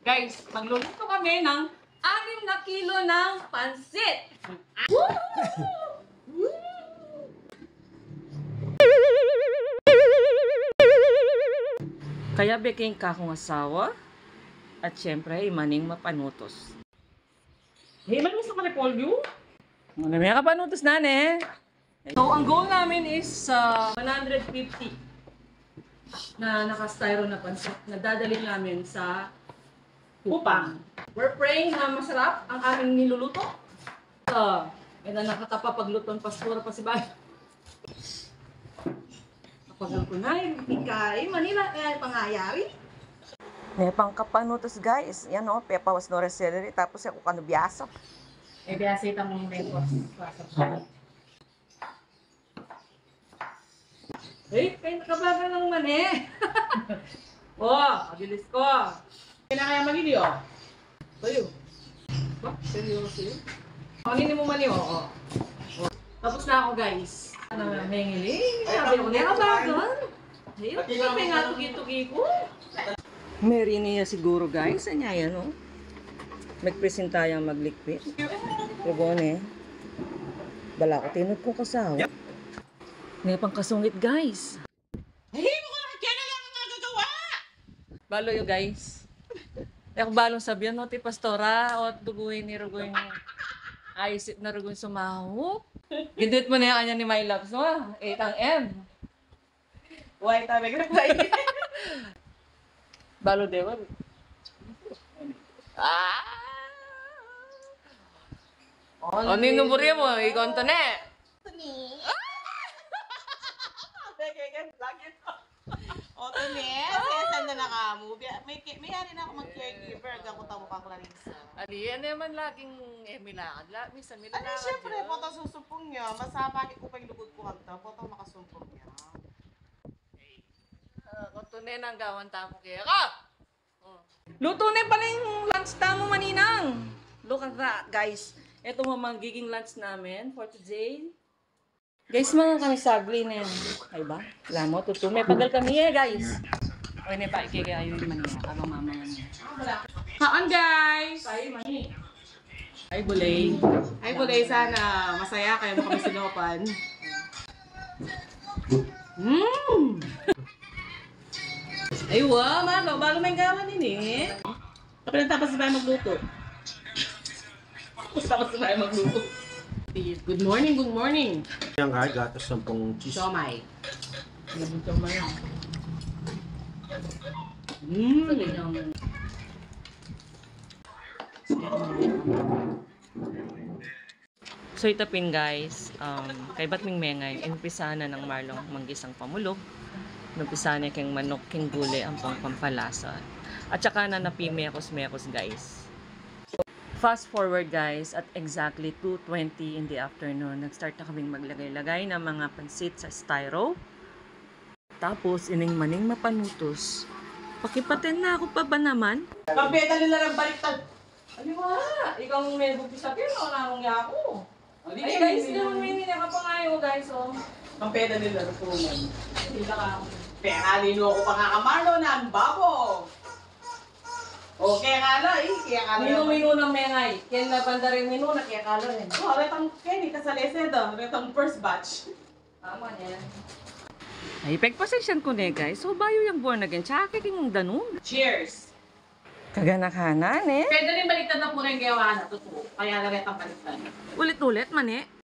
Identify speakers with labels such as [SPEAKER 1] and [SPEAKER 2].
[SPEAKER 1] Guys, magluluto kami ng 6 na kilo ng pansit. Kaya beking kakong asawa at syempre imaning mapanutos. Hey, man mo sa manipolyo? May kapanutos na ne. So, ang goal namin is 150 na naka-styro na pansit na dadalhin namin sa Kupang. We're praying na masarap ang aming niluluto. Ito nakakapapagluto ng pastura pa si Bay. Kapag ko na, ikay, Manila, pangayari. May pang kapanutos guys. Yan o, pepa was no celery. Tapos ako kanubiasa.
[SPEAKER 2] Biyasa itang mong reports.
[SPEAKER 1] Eh, kayo nakabaga ng mani. Mabilis ko.
[SPEAKER 2] Kailangan magili, oh.
[SPEAKER 1] Tayo. Ba? Seryoso yun? Panginin mo mani, oo. Tapos na ako, guys. Mengiling. Sabi ko, nakabagan. Ayun, may nga tugi-tugi ko. Mary niya siguro, guys. Anya yan, oh. Nagpresenta yung maglikpit. Rugone. Bala ko, tinod ko kasawa. May pang kasungit, guys.
[SPEAKER 2] Hindi mo ko kaya na lang ang nagagawa!
[SPEAKER 1] Balo yun, guys. Ako balong sabihan, no, ti pastora, o duguin ni Rugoy ni ayosip na Rugoy sumahok. Gindit mo na yung kanya ni My Loves, no? 8 ang M.
[SPEAKER 2] Why tabi ka na
[SPEAKER 1] Balo, dewa. O, ninumburya mo, ikonto na eh.
[SPEAKER 2] O, Tunes, saan na naka-move? May hari na ako mag-caregiver. Ako tamo ka, Clarissa.
[SPEAKER 1] Ali, yan naman laging milakad. Minsan milakad.
[SPEAKER 2] Ano, syempre, po susupong niya. Masabakit ko pa yung lugod ko hagta. Po makasumpong niya.
[SPEAKER 1] Konto na ang gawan tamo kaya ka! Luto na pala yung lunch tamo, maninang! Look at that, guys. Ito magiging lunch namin for today. Guys, mga kami sagli na yan. Ay ba? Alam mo, tutume. Pagal kami guys. O, may pa ikikayo yung manina. Habang mama niya.
[SPEAKER 2] Haan, guys!
[SPEAKER 1] Ay, mani. Ay, bulay.
[SPEAKER 2] Ay, kulay sana. Masaya kayo mo kami silopan. Ay, wow, Marlo. Bago may gawan din eh. Kapag tapos si Bayo magluto. Tapos si Bayo magluto. Good morning, good morning.
[SPEAKER 3] Yan ka, gatas 10 cheese.
[SPEAKER 2] Siomay.
[SPEAKER 1] Nabuto mo yan. So itapin guys, kay Batming Mengay, inumpisahan na ng Marlong manggisang pamulog. Inumpisahan na keng manok, keng gulay, ang pampalasa. At saka na napimekos-mekos guys. Fast forward guys, at exactly 2:20 in the afternoon, nag-start na kaming maglagay-lagay ng mga pansit sa styro. Tapos, ining maning mapanutos. Pakipatin na ako pa ba naman?
[SPEAKER 2] Pagpeta nila ng baliktad.
[SPEAKER 1] Ano ba? Ikaw ang may bugpisapin o nanong yako? Ay guys, naman may nila ka pa ngayon guys, oh.
[SPEAKER 2] Pagpeta nila ng puman.
[SPEAKER 1] Hindi ka.
[SPEAKER 2] Kaya nino ako pa nga kamarlo na ang babo. O, kaya kala eh. Kaya kala.
[SPEAKER 1] Minu-minu ng mengay. Kaya napanda rin minu na kaya kala rin.
[SPEAKER 2] Oh, retang Kenny, kasalesedo. Retang first batch.
[SPEAKER 1] Tama niyan. Ay, pagpasensyan ko na guys. So, bayo yung born again. Tsaka kiking danong.
[SPEAKER 2] Cheers!
[SPEAKER 1] Kaganakanan eh.
[SPEAKER 2] Pwede rin baliktad na po rin gawa na. Totoo. Kaya na retang baliktad.
[SPEAKER 1] Ulit-ulit man eh.